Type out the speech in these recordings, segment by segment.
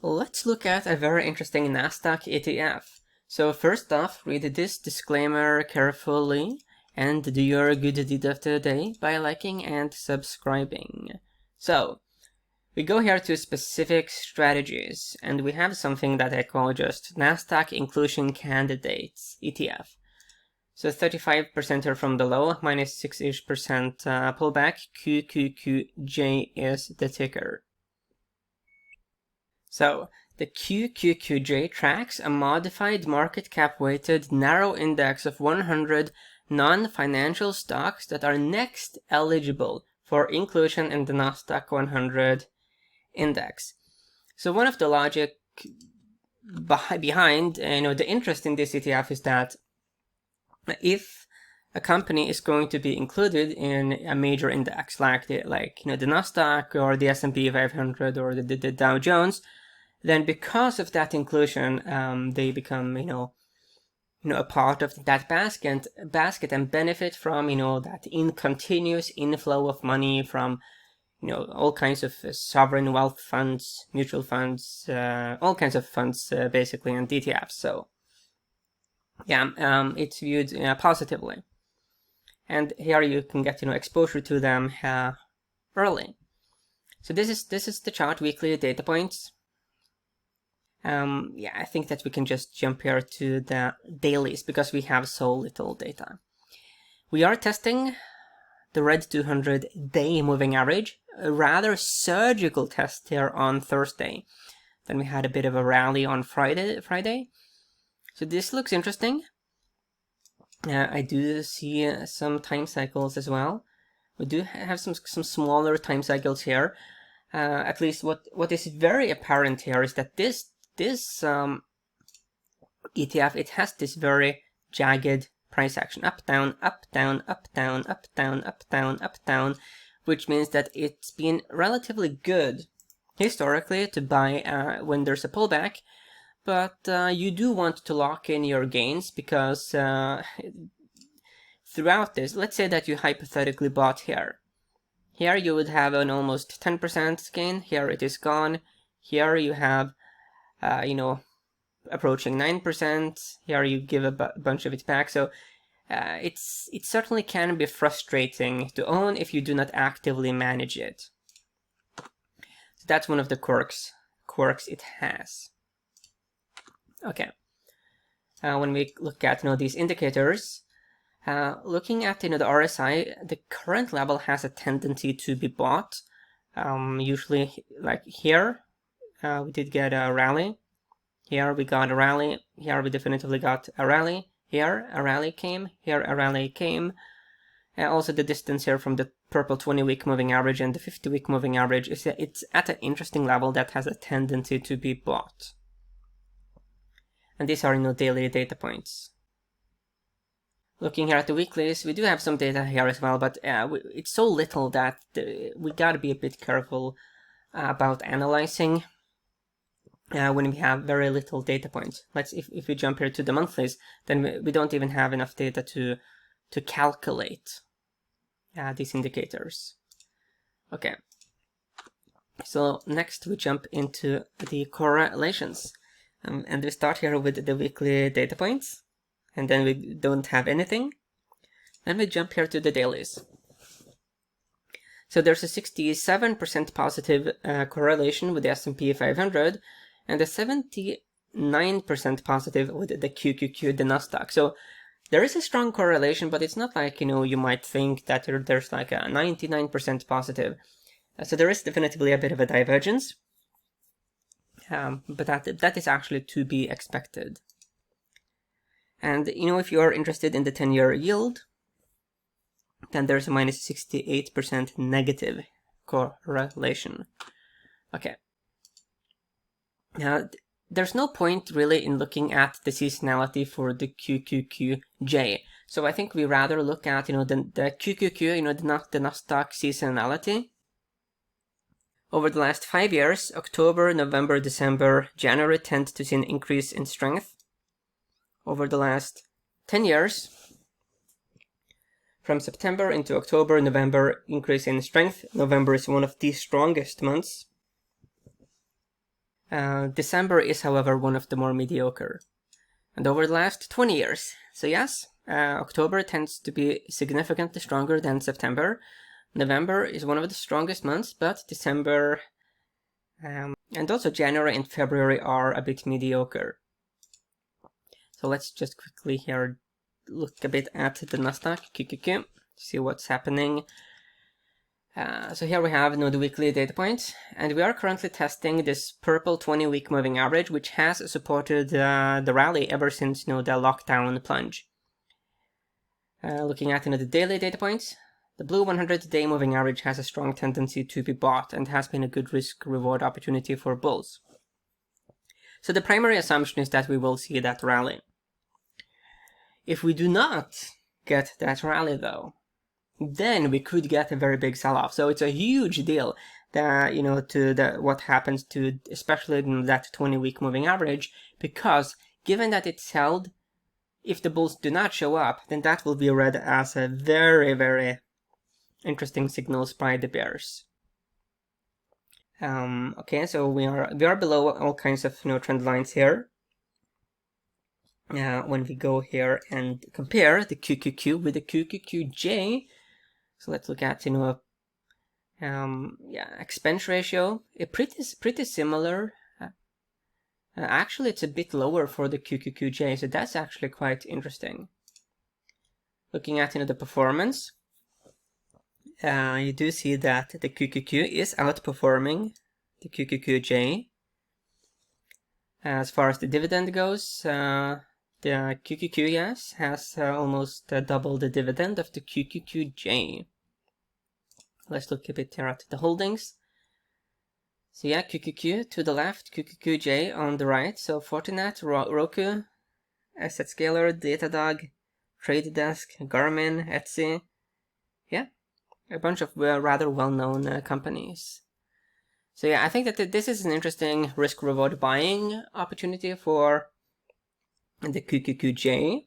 Let's look at a very interesting NASDAQ ETF. So first off, read this disclaimer carefully and do your good deed of the day by liking and subscribing. So we go here to specific strategies, and we have something that I call just NASDAQ Inclusion Candidates ETF. So 35% are from the low, minus 6-ish% pullback. QQQJ is the ticker. So the QQQJ tracks a modified market cap weighted narrow index of 100 non-financial stocks that are next eligible for inclusion in the NASDAQ 100 index. So one of the logic behind the interest in this ETF is that if a company is going to be included in a major index like the NASDAQ or the S&P 500 or the Dow Jones, then because of that inclusion, they become a part of that basket and benefit from that continuous inflow of money from all kinds of sovereign wealth funds, mutual funds, all kinds of funds basically, and ETFs. So yeah, it's viewed positively, and here you can get exposure to them early. So this is the chart, weekly data points. Yeah, I think that we can just jump here to the dailies because we have so little data. We are testing the red 200 day moving average, a rather surgical test here on Thursday. Then we had a bit of a rally on Friday. So this looks interesting. I do see some time cycles as well. We do have some smaller time cycles here. At least what is very apparent here is that this ETF, it has this very jagged price action, up, down, up, down, up, down, up, down, up, down, up, down, which means that it's been relatively good historically to buy when there's a pullback, but you do want to lock in your gains because throughout this, let's say that you hypothetically bought here. Here you would have an almost 10% gain, here it is gone, here you have approaching 9%. Here you give a bunch of it back. So it certainly can be frustrating to own if you do not actively manage it. So that's one of the quirks it has. Okay. When we look at these indicators, looking at the RSI, the current level has a tendency to be bought. Usually, like here. We did get a rally. Here we got a rally. Here we definitively got a rally. Here a rally came. Here a rally came. Also the distance here from the purple 20-week moving average and the 50-week moving average is it's at an interesting level that has a tendency to be bought. And these are daily data points. Looking here at the weeklies, we do have some data here as well, but it's so little that we gotta be a bit careful about analyzing. When we have very little data points. If we jump here to the monthlies, then we don't even have enough data to calculate these indicators. Okay. So next we jump into the correlations, and we start here with the weekly data points, and then we don't have anything. Then we jump here to the dailies. So there's a 67% positive correlation with the S&P 500. And a 79% positive with the QQQ, the NASDAQ. So there is a strong correlation, but it's not like, you might think that there's like a 99% positive. So there is definitively a bit of a divergence. But that is actually to be expected. And, if you are interested in the 10-year yield, then there's a minus 68% negative correlation. Okay. Now, there's no point really in looking at the seasonality for the QQQJ. So I think we rather look at, the QQQ, the NASDAQ seasonality. Over the last 5 years, October, November, December, January tend to see an increase in strength. Over the last 10 years, from September into October, November, increase in strength. November is one of the strongest months. December is, however, one of the more mediocre. And over the last 20 years. So yes, October tends to be significantly stronger than September. November is one of the strongest months, but December and also January and February are a bit mediocre. So let's just quickly here look a bit at the NASDAQ QQQ, see what's happening. So here we have the weekly data points, and we are currently testing this purple 20-week moving average, which has supported the rally ever since the lockdown plunge. Looking at the daily data points, the blue 100-day moving average has a strong tendency to be bought and has been a good risk-reward opportunity for bulls. So the primary assumption is that we will see that rally. If we do not get that rally, though, then we could get a very big sell-off. So it's a huge deal that, to what happens to especially that 20-week moving average, because given that it's held, if the bulls do not show up, then that will be read as a very, very interesting signals by the bears. Okay, so we are below all kinds of trend lines here. When we go here and compare the QQQ with the QQQJ, so let's look at expense ratio. Pretty similar. Actually, it's a bit lower for the QQQJ, so that's actually quite interesting. Looking at the performance, you do see that the QQQ is outperforming the QQQJ. As far as the dividend goes, the QQQ, yes, has almost double the dividend of the QQQJ. Let's look a bit here at the holdings. So yeah, QQQ to the left, QQQJ on the right. So Fortinet, Roku, AssetScaler, Datadog, Trade Desk, Garmin, Etsy. Yeah, a bunch of rather well-known companies. So yeah, I think that this is an interesting risk-reward buying opportunity for the QQQJ.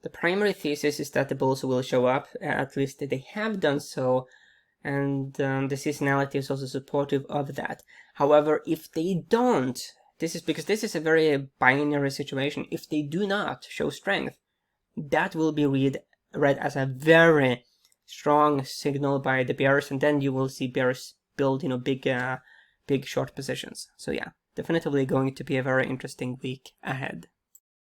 The primary thesis is that the bulls will show up, at least they have done so, and the seasonality is also supportive of that. However, if they don't, this is because this is a very binary situation. If they do not show strength, that will be read as a very strong signal by the bears, and then you will see bears build big short positions. So yeah, definitely going to be a very interesting week ahead.